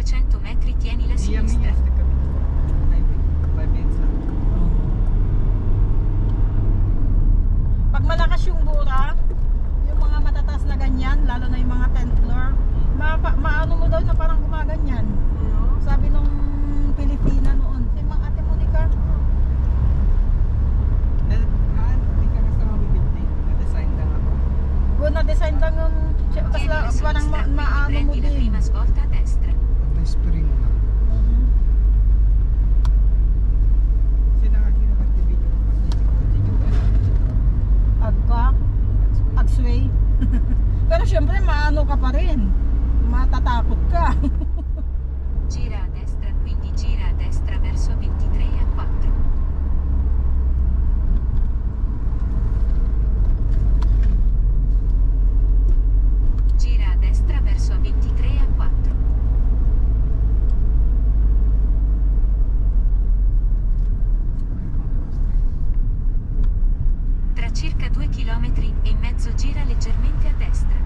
200 metri tieni la sinistra. Pag malakas yung bura, yung mga matataas na ganyan, lalo na yung mga 10th floor, maano mo daw na parang gumaganyan. Sabi nung Pilipina noon, si Mang Ate Monica. Kung na-design lang yung, kasi Tieni la parang sinistra, quindi maano mo prendi la din. prima svolta a destra. May spring na. Agka, agsway. Pero syempre maano ka pa rin. Matatakot ka. Gira a destra, quindi gira a destra verso 23 a 4. Gira a destra verso 23 a 4. Tra circa 2 km e mezzo gira leggermente a destra.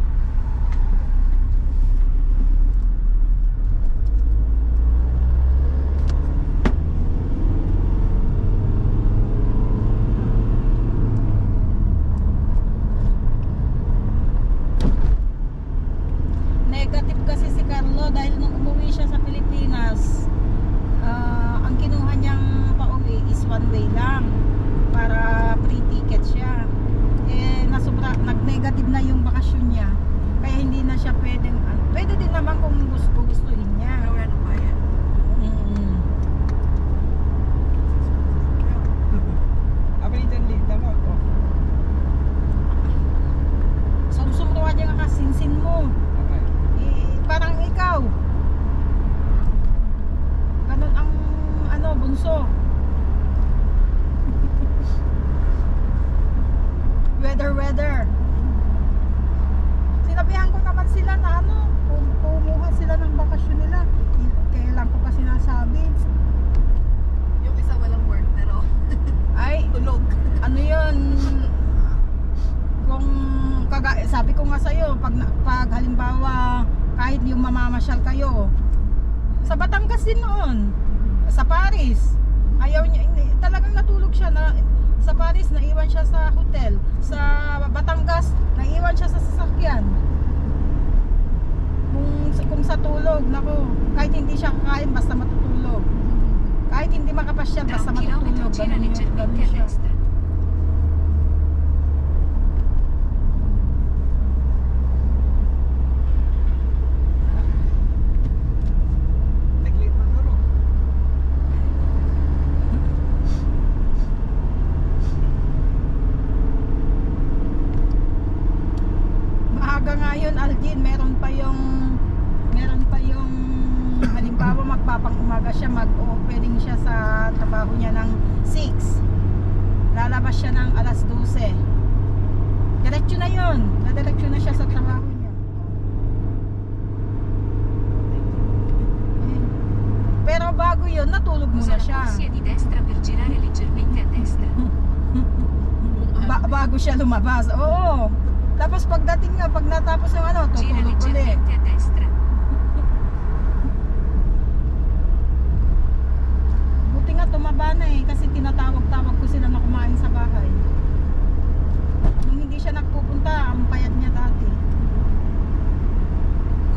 Negative kasi si Carlo dahil nung umuwi siya sa Pilipinas, ang kinuha niyang pauwi is one way lang para free ticket siya. Nag-negative na yung bakasyon niya. Kaya hindi na siya pwedeng, pwede din naman kung gustuhin niya. Sumsumruan niya nga kasinsin mo. Parang ikaw. Ganun ang bunso. Weather. Sinabihan ko naman sila na kumuha sila ng bakasyon nila. Kailan ko pa sinasabi. Yung isa walang work pero Ay, tulog. ano yun? Sabi ko nga sa'yo, pag halimbawa kahit yung mamamasyal kayo sa Batangas din noon, sa Paris, ayaw niya, talagang natulog siya na sa Paris, naiwan siya sa hotel. Sa Batangas, naiwan siya sa sasakyan. Kung sa tulog, nako, kahit hindi siya kakain, basta matutulog. Kahit hindi makapasyal, Tra basta un chilometro matutulog. gira leggermente a siya. destra. Maaga nga yun, Algin, meron pa yung halimbawa magpapang-umaga siya, mag-opening siya sa trabaho niya ng 6. Lalabas siya ng alas 12. Diretso na yun. Diretso na siya sa trabaho niya. Pero bago yun, natulog Usa muna la siya. corsia di destra per girare leggermente a destra. Bago siya lumabas. Oo. Tapos pagdating nga, pag natapos yung Gira tutulog ulit. leggermente a destra. Buti nga tumaba na kasi tinatawag-tawag ko sila na kumain sa bahay. Nung hindi siya nagpupunta, ang payat niya dati.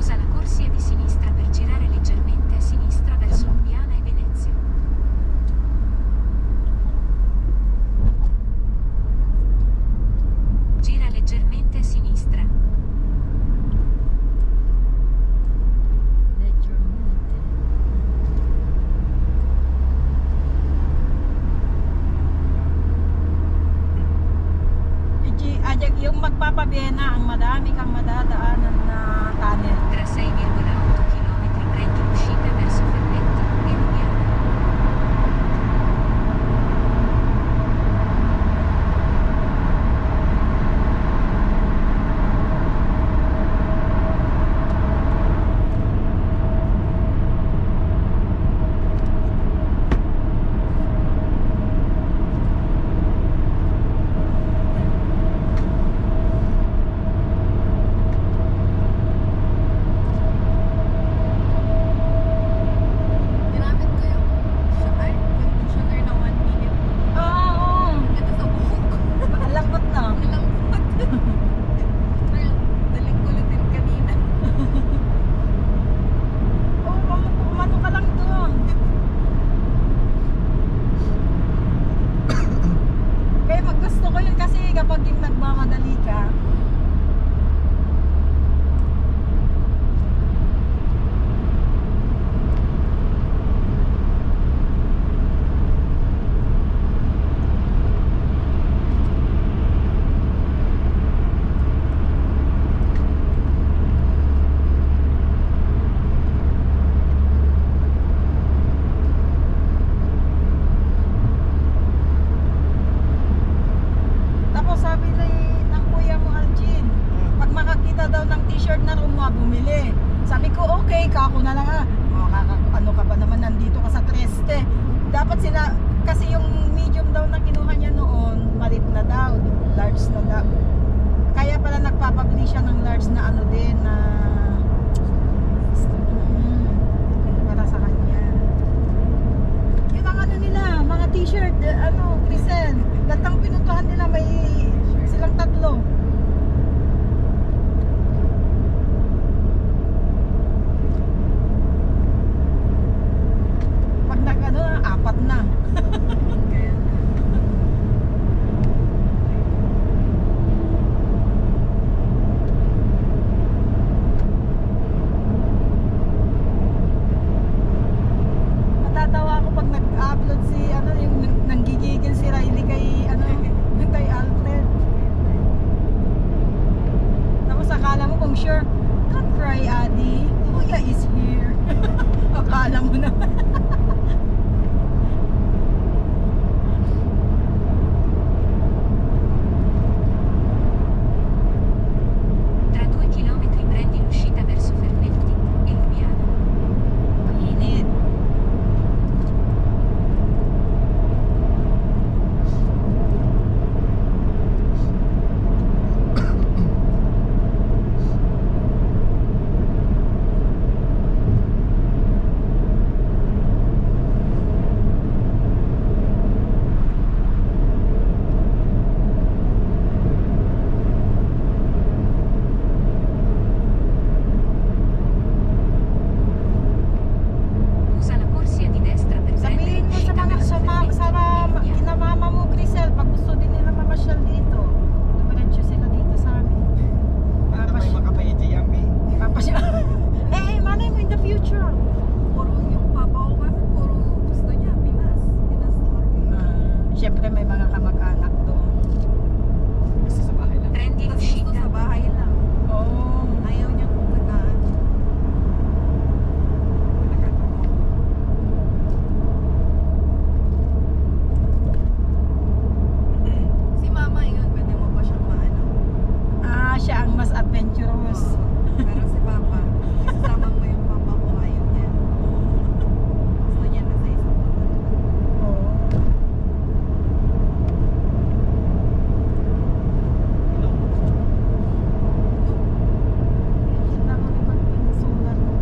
Usa la corsia di sinistra per girare leggermente a sinistra verso Lubiana e Venezia. Gira leggermente a sinistra. na lang ano ka ba naman, nandito ka sa Treste. Dapat sila, kasi yung medium daw na kinuha niya noon, malit na daw, large na daw. Kaya pala nagpapabili siya ng large na ano din, na para sa kanya. Yun ang ano nila, mga t-shirt, Crisel. Latang pinuntahan nila, may silang 3. Pag 4 na. Kaya Natatawa ako pag nag-upload si yung nanggigigil si Riley kay kay Alfred. Tapos akala mo kung sure, don't cry, Adi. Kuya is here. Akala mo na. Tra 2 chilometri prendi l'uscita verso Fernetti e Lubiana. Mainit. Usa la corsia di destra per prendere Sabihin mo sa l'uscita mga verso Fernetti sa e Lubiana. kinamama mo, Crisel, pag gusto din nila mamasyal dito, dumiretso sila dito sa amin. Baka may makapait si Yami. Ipapasyal. Malay mo in the future. puro yung papa ko kasi puro gusto niya, Pinas. Pinas lagi. Siyempre may mga kamag-anak doon. Basta sa bahay lang. Prendi Tapos gusto l'uscita. sa bahay lang. Oh. Ayaw niya kung tagaan. Si mama yun, pwede mo pa siyang maano. Siya ang mas adventurous. Pero si papa, isasama mo yung papa ko, ayaw niya. Gusto niya na sa isang lugar. Oo. Kita mo ni pag pinasulat mo.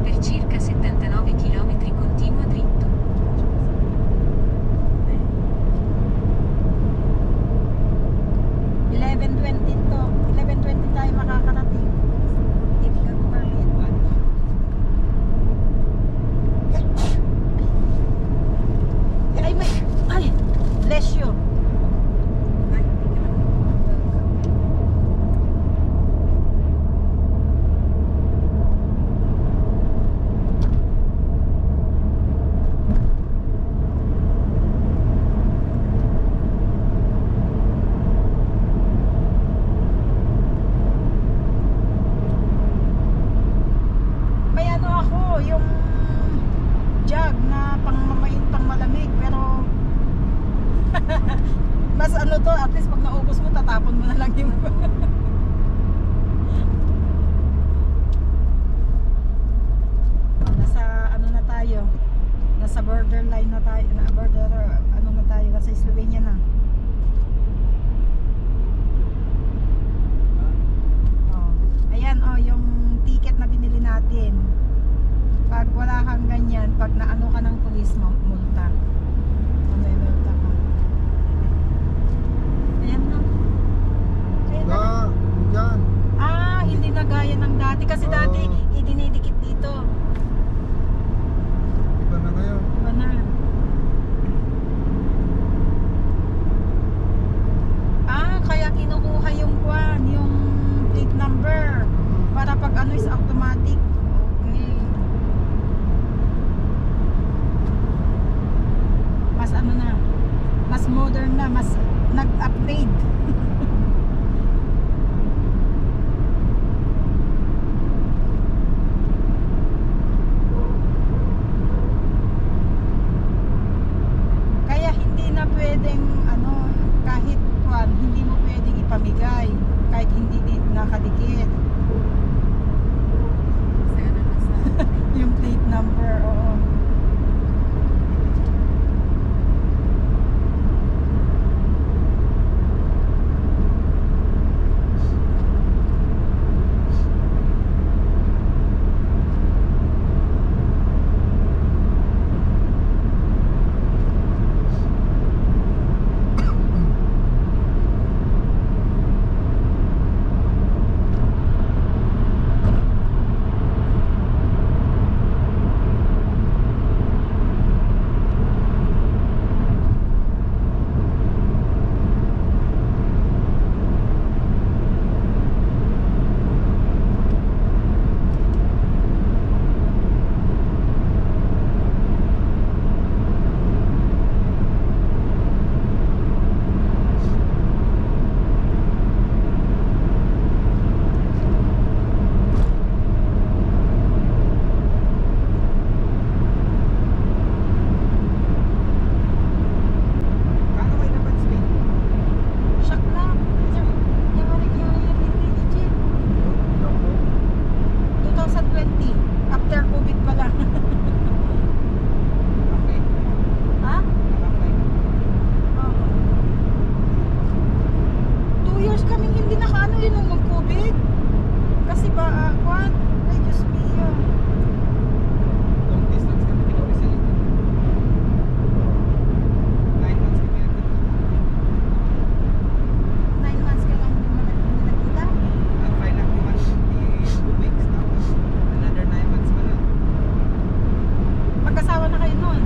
Per circa 79 chilometri continua dritto. 11:20 to. 11:20 tayo makakarating. If God permit. Ay, bless you. Ay, hindi ka na. May ako, yung jug na pangmamain, pang malamig, pero mas to, at least pag naubos mo, tatapon mo na lang yung nasa na tayo, nasa borderline na tayo, na tayo, nasa Slovenia na. Ayan yung ticket na binili natin. Pag wala kang ganyan, pag naano ka ng pulis, multa. May multa ka. Ayan na. Ayan na. Yan. Hindi na gaya ng dati. Kasi dati, idinidikit dito. Iba na ngayon. Iba na. Kaya kinukuha yung yung plate number. Para pag is automatic. Okay. Mas mas modern na, mas nag-upgrade. Kaya hindi na pwedeng kahit 2 years kaming hindi nakaano yun nung COVID. Kasi ba, what? Ay, Diyos mio. Long distance kami kinuwi sa likod. 9 months kami nagkita. 9 months ka lang hindi mo nakita. Final 2 months, 2 weeks. Tapos another 9 months pa lang. Magkasawa na kayo nun.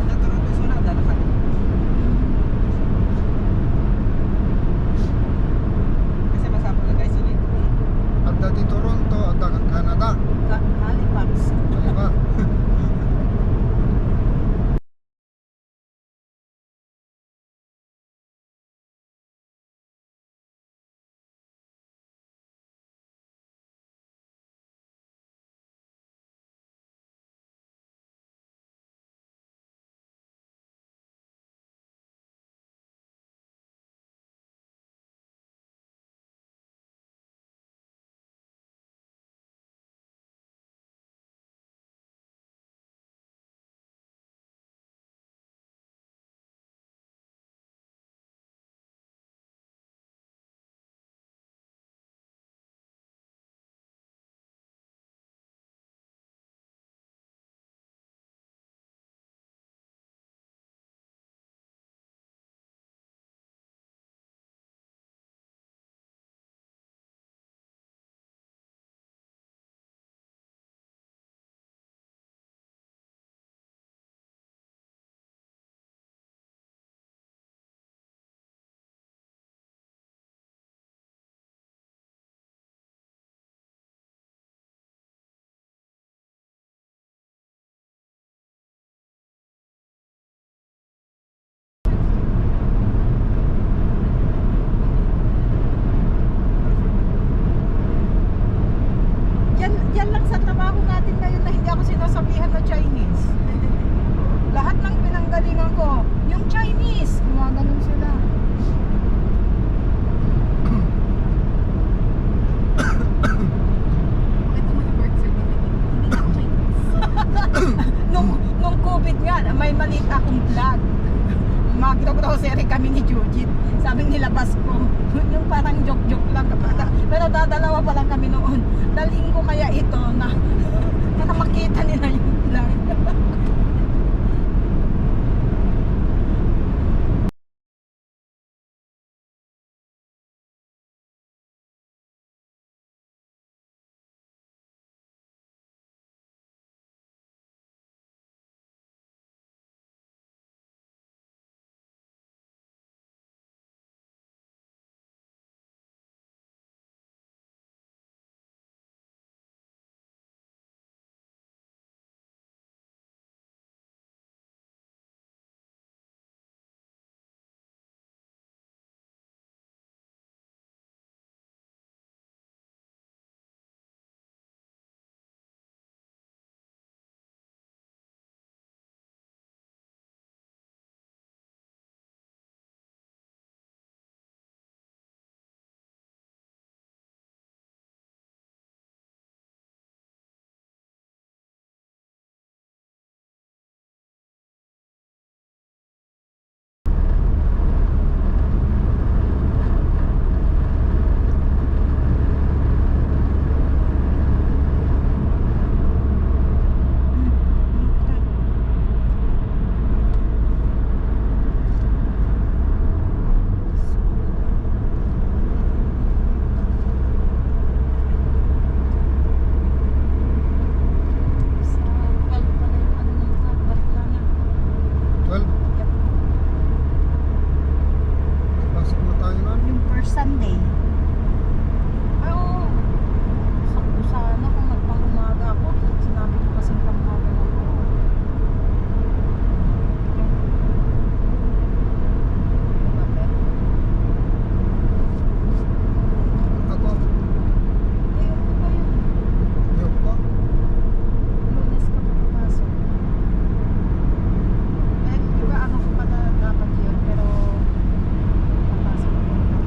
Naturoon ko suna, dala ka. Kasi masama lang guys ulit. Adda di Toronto, adda ka Canada. Halifax. Diba? Yan lang sa trabaho natin ngayon na hindi ako sinasabihan na Chinese. Lahat ng pinanggalingan ko, yung Chinese, gumaganon sila. Ito mo yung birth certificate. Hindi na Chinese. nung COVID nga, may maliit akong vlog. Magro-grocery kami ni Judith. Sabi nilabas ko, yung parang joke-joke lang. Pero dadalawa pa lang kami noon. Dalhin ko kaya ito na para makita nila yung vlog. Sunday. Ay, oo. Sakto sana kung nagpang-umaga ako. Sinabi ko kasing pang-umaga ako. Ako, Ayun ko pa yun. yun pa. Lunes ka papasok. Eh, di ba ano ko pala dapat yun, pero papasok ko na.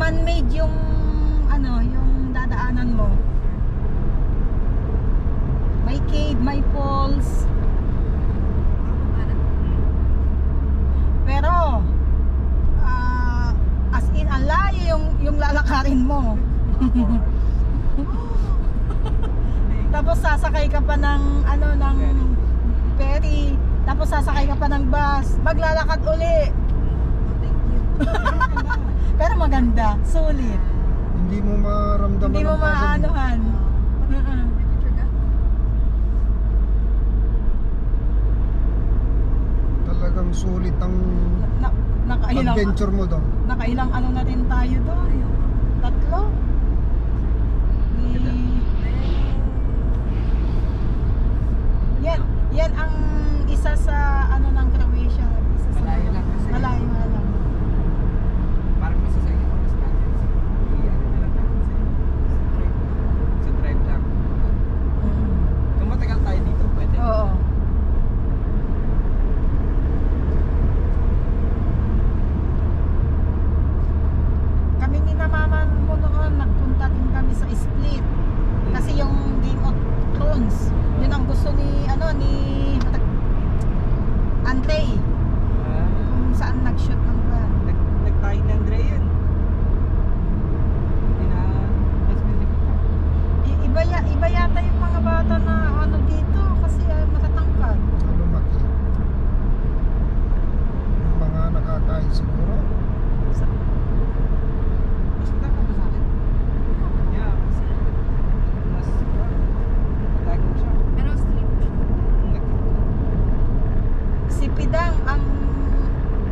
man-made yung ano, yung dadaanan mo. May cave, may falls. Pero as in ang layo yung lalakarin mo. Tapos sasakay ka pa ng ano ng ferry, tapos sasakay ka pa ng bus, maglalakad uli. Thank you. Pero maganda, sulit. Hindi mo maramdaman Hindi mo ang pagod. maanuhan. May picture ka? Talagang sulit ang Nakailang adventure mo doon. nakailang ano na rin tayo doon. 3. Yan ang isa sa ano ng Croatia. Isa sa Malayo lang kasi. Malayo nga lang. Parang may sasakyan ko sa natin. I-ano na lang natin sa drive lang. Kung matagal tayo dito, pwede. Oo. Kami ni na mama mo noon, nagpunta din kami sa Split. Kasi yung Game of Thrones, yun ang gusto ni Antay, kung saan nag-shoot ng plan. Nagtayo na Andre yun. Hindi na mas minipita. Iba yata yung mga bata na ano dito kasi matatangkad. Lumaki. Yung mga nakakain siguro. Mas matapang ba sa akin? Yeah, kasi mas matagal siya. Pero sleep. Si Pidang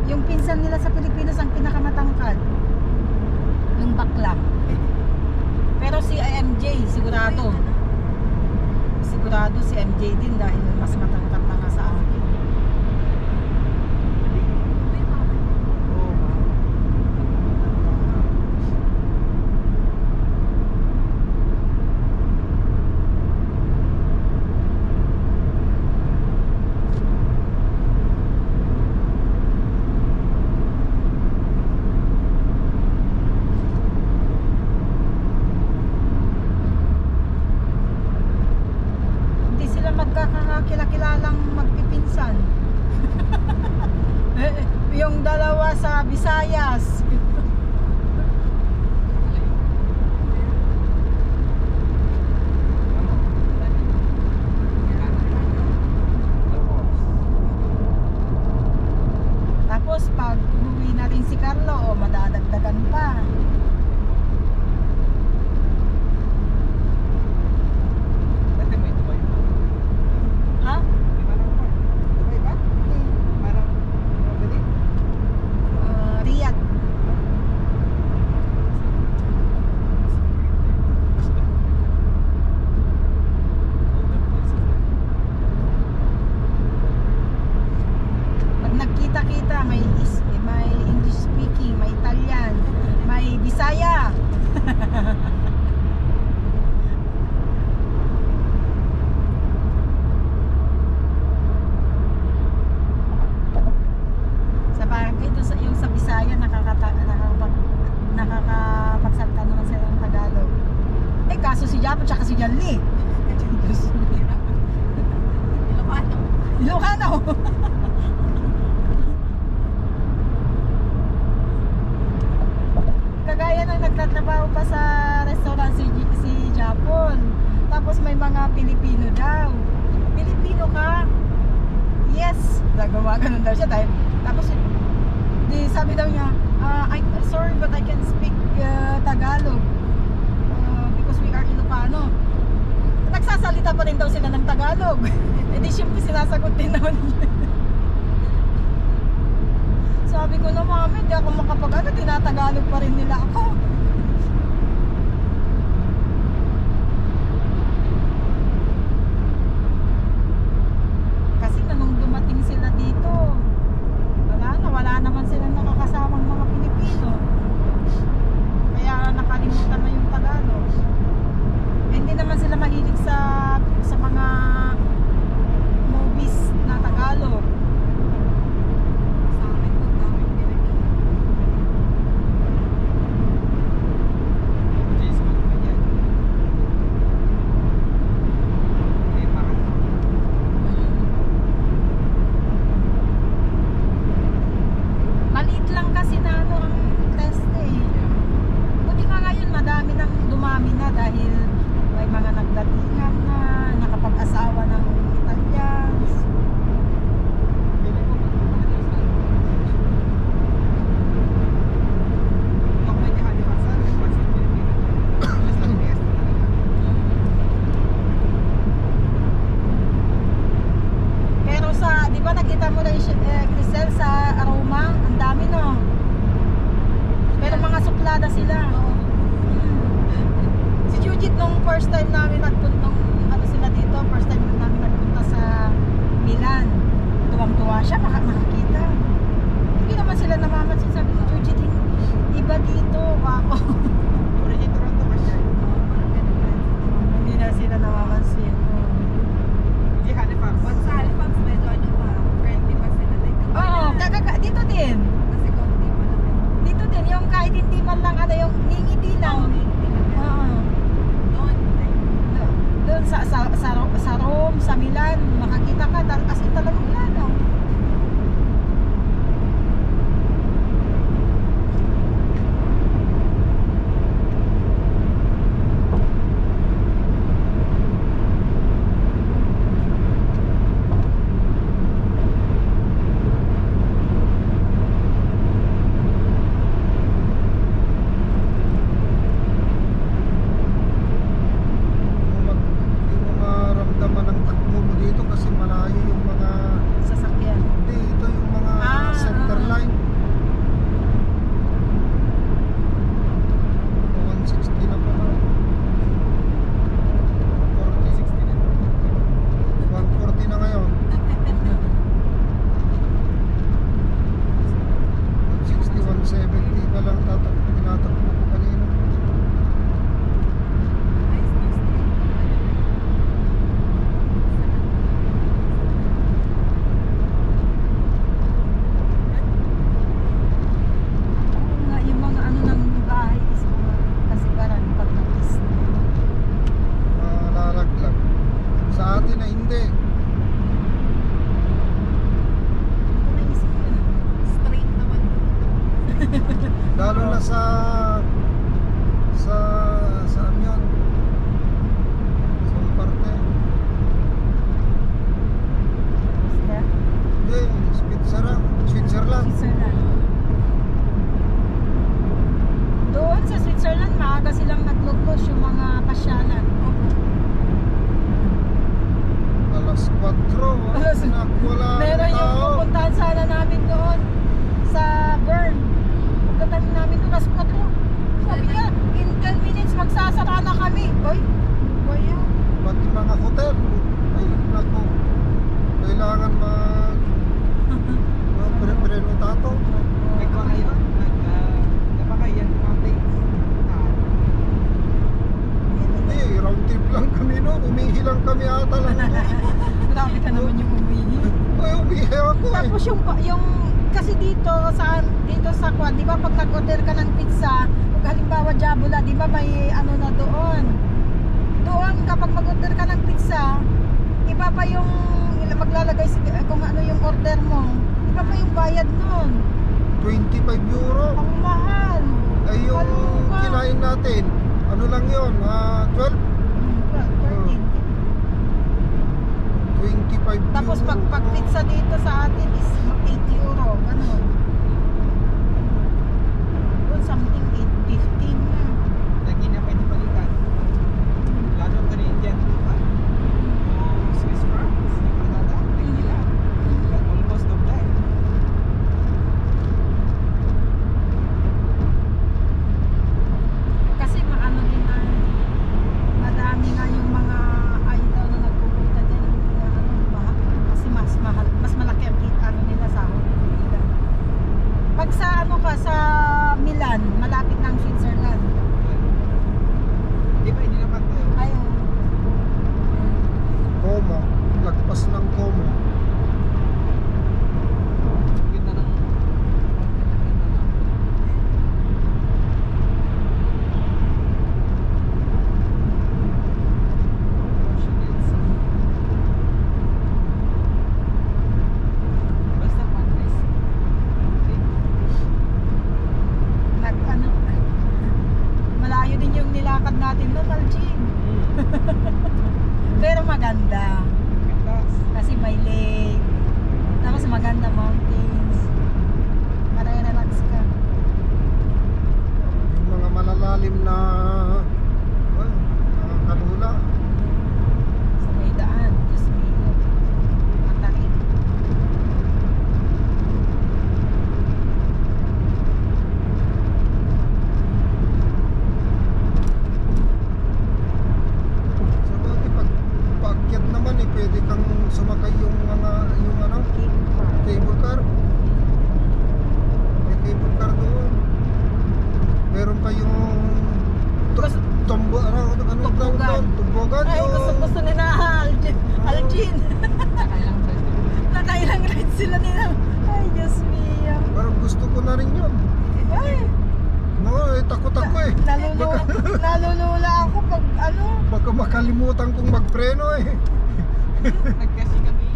yung pinsan nila sa Pilipinas ang pinakamatangkad. Yung bakla. Pero si MJ sigurado. Sigurado si MJ din dahil mas matangkad na nga sa akin. Oo, ma'am. Hindi sila magkakakilakilalang magpipinsan. Yung dalawa sa Visayas. Tapos pag umuwi na rin si Carlo, madadagdagan pa. Dati may Dubai pa. Ha? Di ba lang pa? Dubai ba? Parang ganit. Riyadh. Pag nagkita-kita, may English speaking, may Italian, may Bisaya. Sa bagay, yung sa Bisaya, nakakapagsalita naman sila ng Tagalog. Eh, kaso si Japo tsaka si Janli. Ilocano. Ilocano. Kagaya nang nagtatrabaho pa sa restaurant si Japon. Tapos may mga Pilipino daw. Pilipino ka? Yes. Nagawa ganun daw siya dahil tapos di sabi daw niya, I'm sorry but I can speak Tagalog because we are Ilocano. Nagsasalita pa rin daw sila ng Tagalog. E di siyempre sinasagot din naman niya. Sabi ko na, mami, di ako makapag-ano, tinatagalog pa rin nila ako. Kasi na nung dumating sila dito, wala naman silang nakakasamang mga Pilipino. Kaya nakalimutan na yung Tagalog. Eh, hindi naman sila mahilig sa mga movies na Tagalog. Sa amin po, daming Pilipino. kasi na ano ang test eh. Buti nga ngayon madami nang dumami na dahil may mga nagdatingan na, nakapag-asawa ng Italians. Pili ko madalas tayo. Ako medyo Halifax sa Halifax sa Pilipinas. Mas lang test na talaga. Pero sa, di ba nakita mo na yung Crisel sa Aroma? Ang dami no? Pero mga suplada sila. Si Jujit nung first time namin nagpunta, ano sila dito, first time namin nagpunta sa Milan. Tuwang-tuwa siya, makakita. Hindi naman sila namamansin. Sabi ni Jujit, iba dito, wow. Origin Toronto kasi. Hindi na sila namamansin. Hindi Halifax. Pag sa Halifax, medyo ano pa, friendly pa sila. Like, Oo, dito din. kasi konti pa naman. Dito din, yung kahit hindi man lang, ano, yung ngingiti lang. Oo. Doon, like, Doon sa Rome, sa Milan, makakita ka, as in talagang wala, no? Hindi mo maramdaman ang takbo mo dito kasi malayo yung mga Sasakyan. hindi, ito yung mga center line. 160 na pala. 140 na ngayon. 160, 170 na lang tinatakbo ko kanina. nice na street. Oo nga, yung mga ano ng bahay is mga kasigaran pag nag-is na. Malalaglag. Sa atin na hindi. Hindi ko naisip yun. Straight naman. Lalo na saan yun? Sa parte. Sila? Hindi, Switzerland. Switzerland. Doon sa Switzerland, maaga silang naglugos yung mga pasyalan. Alas 4. Wala Meron yung tao. pupuntahan sana namin doon sa Bern. Pagdating namin doon, alas 4. Sabi niya, in 10 minutes magsasara na kami. Boy, yan. Pati mga hotel. Ay, nako. Kailangan mag-prenotato. Nagkuha kayo? Napakayan yung mga planes. Hindi, round trip lang kami no. Umihi lang kami ata lang. Grabe ka naman yung umihi. Ay, umihi ako eh. Tapos yung kasi dito sa Kwan, di ba pag nag-order ka ng pizza, kung halimbawa Jabula, di ba may ano na doon. Doon kapag mag-order ka ng pizza, iba pa yung maglalagay kung ano yung order mo. Iba pa yung bayad noon. 25 euro. Ang mahal. Ay, yung Kaloka. kinain natin. Ano lang yun? 12? 13. 25 Tapos euro. pag pizza dito sa atin is 8 euro. Ganun. Doon something 8.15 na. Lagi na pwede balikan. Lalo Canadian lupa. O Swiss francs. Yung Canada. Lagi na. Almost double. Kasi maano din na madami nga yung mga idol na nagpupunta dyan na ano, kasi mas mahal, mas malaki ang kita ano nila sa nila. lakad natin nun, Algin. Pero maganda. Ganda. Kasi may lake. Tapos maganda mountains. Para relax ka. Yung mga malalalim na kalula. Sa may daan. Diyos mio. Matarik. Sa bagay, pag-akyat naman pwede kang sumakay yung mga, yung ano, Cable car. cable car. May cable car doon. Meron pa yung Gusto- tumbo, ano Tumbogan. doon? Tumbogan. Ay, gusto nila Algin. Algin. Nakailang size na. Nakailang ride sila nila. Ay, Diyos mio. Parang gusto ko na rin yun. Ay, Takot ako eh. nalulula ako pag ano. Baka makalimutan kong magpreno eh. Nagkasi kami.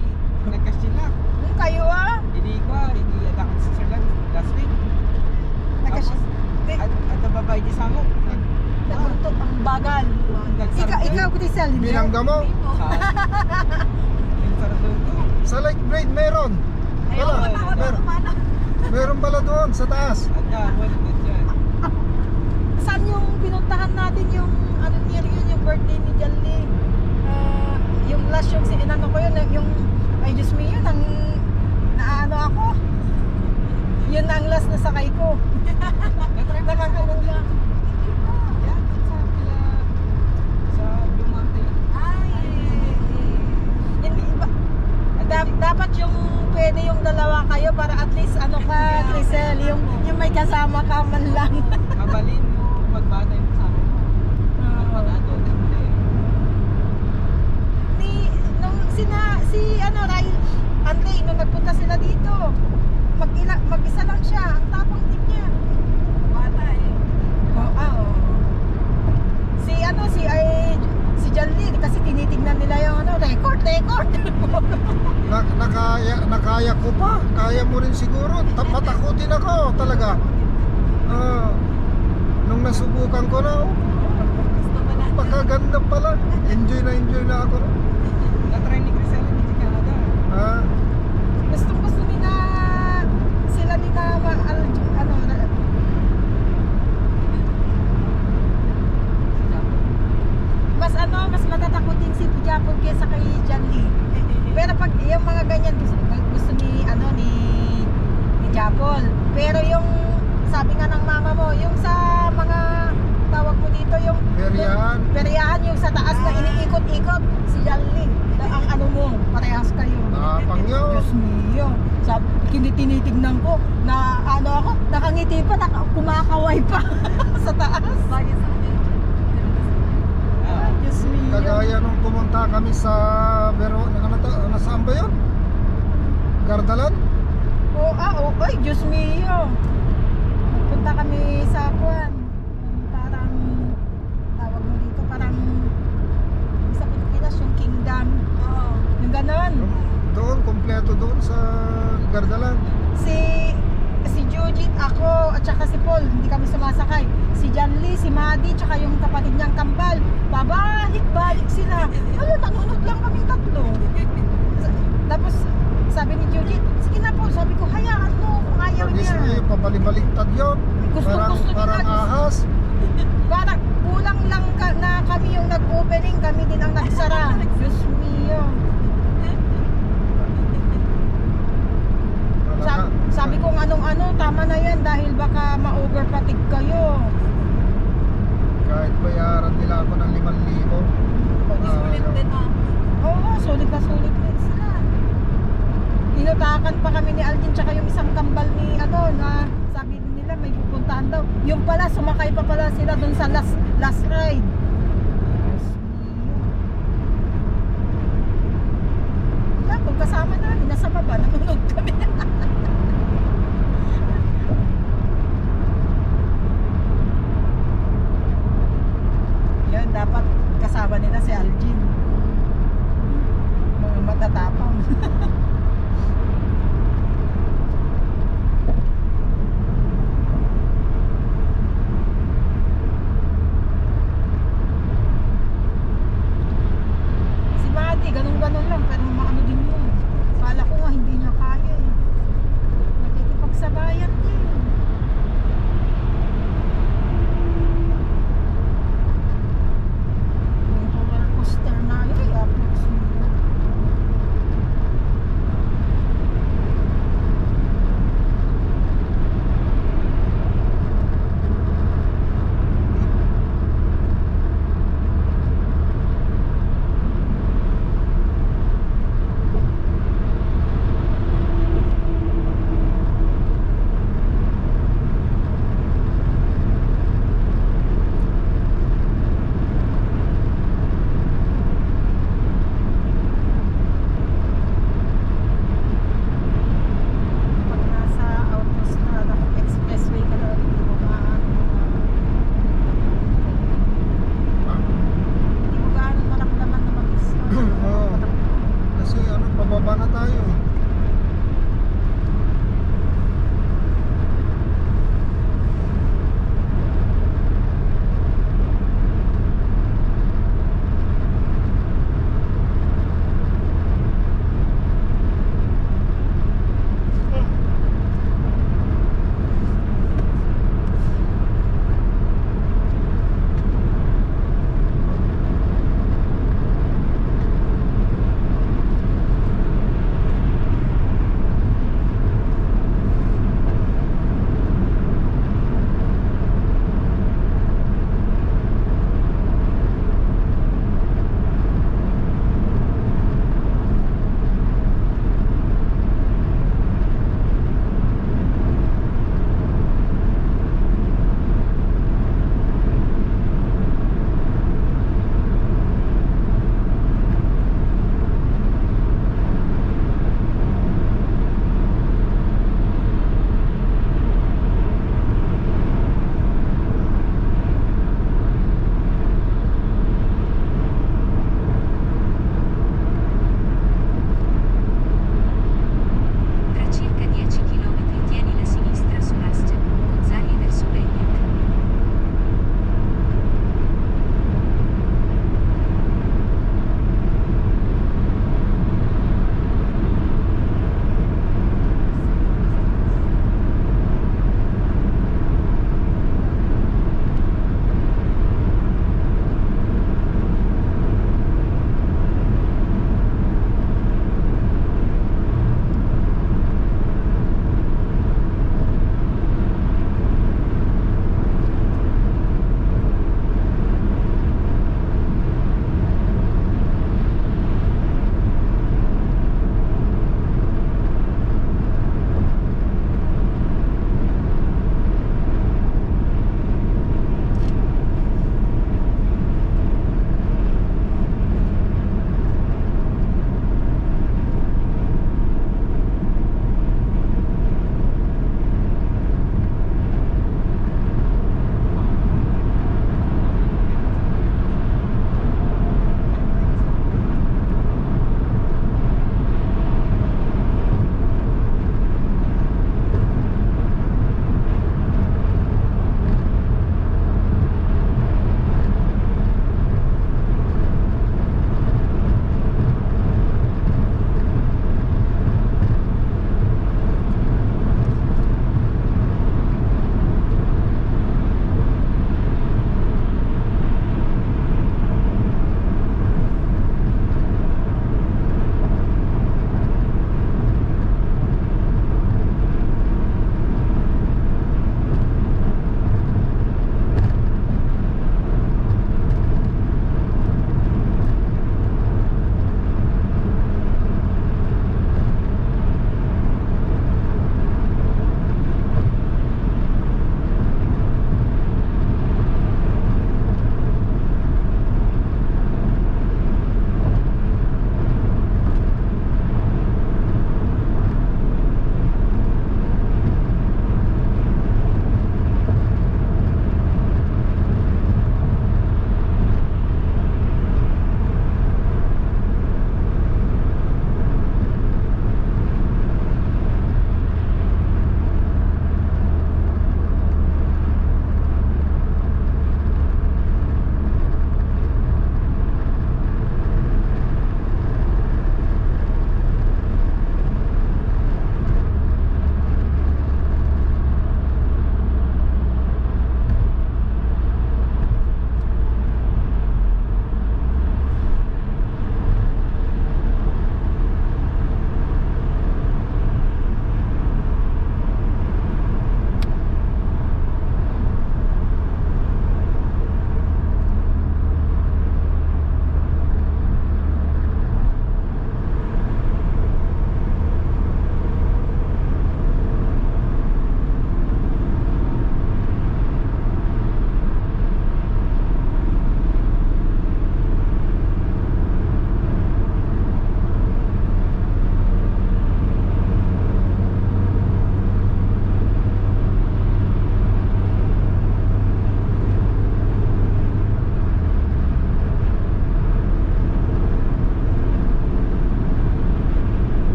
Nagkasi sila. Kayo Hindi ada ako sa Sir last week. Nagkas- Tapos, at nababay di sa ako. Naguntok ang bagal. Ikaw, Grisel, hindi Binangga mo. Yung sarado ko. Sa Lake Braid meron. Wala. Meron pala doon sa taas. Ada, wala na dyan. Saan yung pinuntahan natin yung ano near yun, yung birthday ni Jalli? Yung last yung inano ko yun, yung ay Diyos me yun, ang naano ako. Yun na ang last na sakay ko. Natry ko Nakakalula. yan, sa Blue Mountain. Hindi ba? Dapat yung pwede yung dalawa kayo para at least ano ka, Grisel, yung may kasama ka man lang. Mabalin mo, magbata yung kasama mo. Magpag-ato, hindi. Si ano, Ray, Ante, nung nagpunta sila dito, mag-isa lang siya, ang tapang din niya. Oo. Si Jalli, kasi tinitignan nila yung ano, record. Nakaya ko pa. Kaya mo rin siguro. Matakutin ako talaga. Nung nasubukan ko na, pakaganda pala. Enjoy na ako. Natry ni Crisel hindi sa Canada. Gusto nila, sila nila, mas matatakutin si Japon kesa kay Jalli. Pero pag yung mga ganyan gusto ni Japon. Pero yung sabi nga ng mama mo, yung sa mga tawag mo dito yung Periyahan yung sa taas na iniikot-ikot si Jalli. Ang ano mo, parehas kayo. Tapang yun. Diyos mio. Sabi, tinitignan ko na ano ako, nakangiti pa, kumakaway pa sa taas. Ay, Diyos mio. Kagaya nung pumunta kami sa nasaan ba yun? Gardalan? Ay, Diyos mio. Punta kami sa Kwan. Parang, tawag mo dito, parang sa Pilipinas, yung Kingdom. Yung ganon. Doon, kompleto doon sa Gardalan. Si Jujit, ako, at saka si Paul, hindi kami sumasakay. Si Janly, si Madi, tsaka yung kapatid niyang kambal. Babalik-balik sila. Nanunod lang kami tatlo. Tapos, sabi ni Jujit, sige na po, sabi ko, hayaan mo kung ayaw niya. Pabalik-baliktad yun. Gusto Parang nila. ahas. Parang kulang lang na kami yung nag-opening, kami din ang nagsara. Diyos mio. Sabi ko anong-ano, tama na yan dahil baka ma-overfatigue kayo. Kahit bayaran nila ako ng 5,000. Sulit din Oo, sulit na sila. Inutakan pa kami ni Alvin tsaka yung isang kambal ni na sabi nila may pupuntahan daw. Yung pala, sumakay pa pala sila dun sa last ride. Kung kasama namin, nasa baba, nanonood kami. Yun, dapat kasama nila si Algin. Mga matatapang.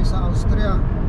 sa Austria.